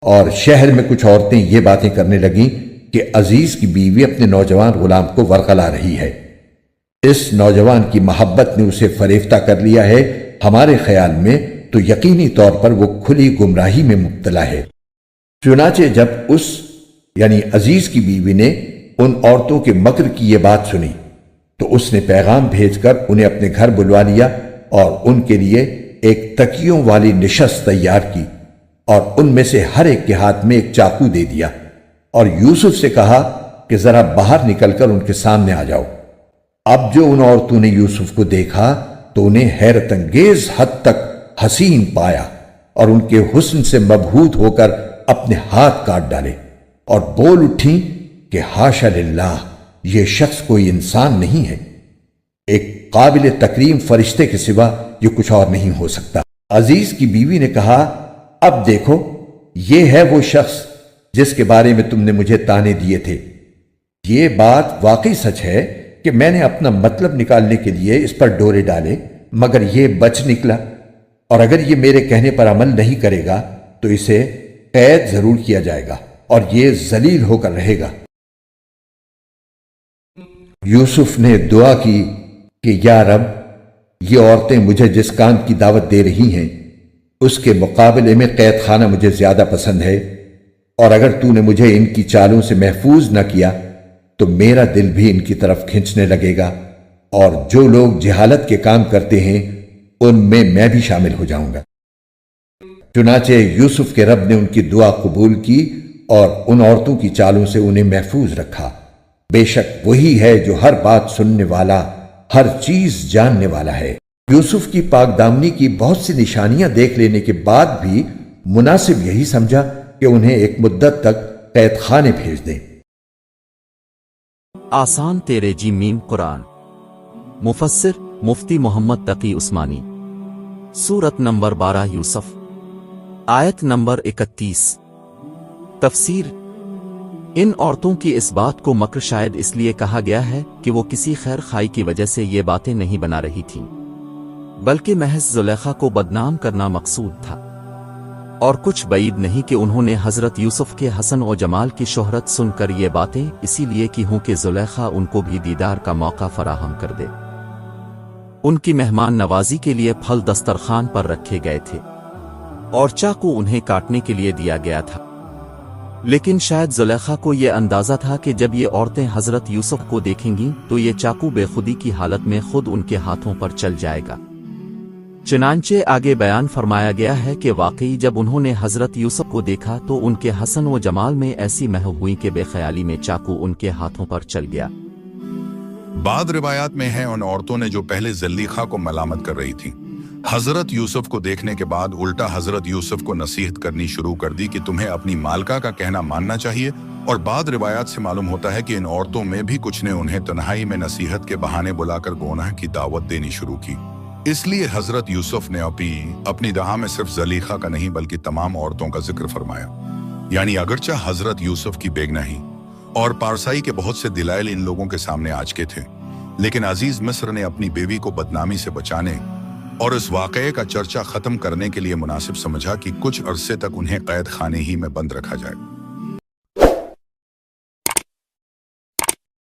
اور شہر میں کچھ عورتیں یہ باتیں کرنے لگیں کہ عزیز کی بیوی اپنے نوجوان غلام کو ورغلا رہی ہے، اس نوجوان کی محبت نے اسے فریفتہ کر لیا ہے، ہمارے خیال میں تو یقینی طور پر وہ کھلی گمراہی میں مبتلا ہے۔ چنانچہ جب اس یعنی عزیز کی بیوی نے ان عورتوں کے مکر کی یہ بات سنی تو اس نے پیغام بھیج کر انہیں اپنے گھر بلوا لیا اور ان کے لیے ایک تکیوں والی نشست تیار کی اور ان میں سے ہر ایک کے ہاتھ میں ایک چاقو دے دیا اور یوسف سے کہا کہ ذرا باہر نکل کر ان کے سامنے آ جاؤ۔ اب جو ان عورتوں نے یوسف کو دیکھا تو انہیں حیرت انگیز حد تک حسین پایا اور ان کے حسن سے مبہوت ہو کر اپنے ہاتھ کاٹ ڈالے اور بول اٹھیں کہ حاشا للہ، یہ شخص کوئی انسان نہیں ہے، ایک قابل تکریم فرشتے کے سوا یہ کچھ اور نہیں ہو سکتا۔ عزیز کی بیوی نے کہا، اب دیکھو یہ ہے وہ شخص جس کے بارے میں تم نے مجھے تانے دیے تھے۔ یہ بات واقعی سچ ہے کہ میں نے اپنا مطلب نکالنے کے لیے اس پر ڈورے ڈالے مگر یہ بچ نکلا، اور اگر یہ میرے کہنے پر عمل نہیں کرے گا تو اسے قید ضرور کیا جائے گا اور یہ ذلیل ہو کر رہے گا۔ یوسف نے دعا کی کہ یا رب، یہ عورتیں مجھے جس کام کی دعوت دے رہی ہیں اس کے مقابلے میں قید خانہ مجھے زیادہ پسند ہے، اور اگر تو نے مجھے ان کی چالوں سے محفوظ نہ کیا تو میرا دل بھی ان کی طرف کھنچنے لگے گا، اور جو لوگ جہالت کے کام کرتے ہیں ان میں میں بھی شامل ہو جاؤں گا۔ چنانچہ یوسف کے رب نے ان کی دعا قبول کی اور ان عورتوں کی چالوں سے انہیں محفوظ رکھا۔ بے شک وہی ہے جو ہر بات سننے والا، ہر چیز جاننے والا ہے۔ یوسف کی پاک دامنی کی بہت سی نشانیاں دیکھ لینے کے بعد بھی مناسب یہی سمجھا کہ انہیں ایک مدت تک قید خانے بھیج دیں۔ آسان تیرے جی میم قرآن۔ مفسر مفتی محمد تقی عثمانی۔ سورت نمبر 12 یوسف، آیت نمبر 31۔ تفسیر: ان عورتوں کی اس بات کو مکر شاید اس لیے کہا گیا ہے کہ وہ کسی خیر خائی کی وجہ سے یہ باتیں نہیں بنا رہی تھیں، بلکہ محض زلیخا کو بدنام کرنا مقصود تھا، اور کچھ بعید نہیں کہ انہوں نے حضرت یوسف کے حسن و جمال کی شہرت سن کر یہ باتیں اسی لیے کی ہوں کہ زلیخا ان کو بھی دیدار کا موقع فراہم کر دے۔ ان کی مہمان نوازی کے لیے پھل دسترخوان پر رکھے گئے تھے اور چاقو انہیں کاٹنے کے لیے دیا گیا تھا، لیکن شاید زلیخا کو یہ اندازہ تھا کہ جب یہ عورتیں حضرت یوسف کو دیکھیں گی تو یہ چاقو بے خودی کی حالت میں خود ان کے ہاتھوں پر چل جائے گا۔ چنانچہ آگے بیان فرمایا گیا ہے کہ واقعی جب انہوں نے حضرت یوسف کو دیکھا تو ان کے حسن و جمال میں ایسی محو ہوئی کہ بے خیالی میں چاقو ان کے ہاتھوں پر چل گیا۔ بعض روایات میں ہے ان عورتوں نے جو پہلے زلیخا کو ملامت کر رہی تھی، حضرت یوسف کو دیکھنے کے بعد الٹا حضرت یوسف کو نصیحت کرنی شروع کر دی کہ تمہیں اپنی مالکہ کا کہنا ماننا چاہیے، اور بعض روایات سے معلوم ہوتا ہے کہ ان عورتوں میں بھی کچھ نے انہیں تنہائی میں نصیحت کے بہانے بلا کر گناہ کی دعوت دینی شروع کی۔ اس لیے حضرت یوسف نے اپنی دعا میں صرف زلیخا کا نہیں بلکہ تمام عورتوں کا ذکر فرمایا، یعنی اگرچہ حضرت یوسف کی بیگناہی اور پارسائی کے بہت سے دلائل ان لوگوں کے سامنے آ چکے تھے، لیکن عزیز مصر نے اپنی بیوی کو بدنامی سے بچانے اور اس واقعے کا چرچا ختم کرنے کے لیے مناسب سمجھا کہ کچھ عرصے تک انہیں قید خانے ہی میں بند رکھا جائے۔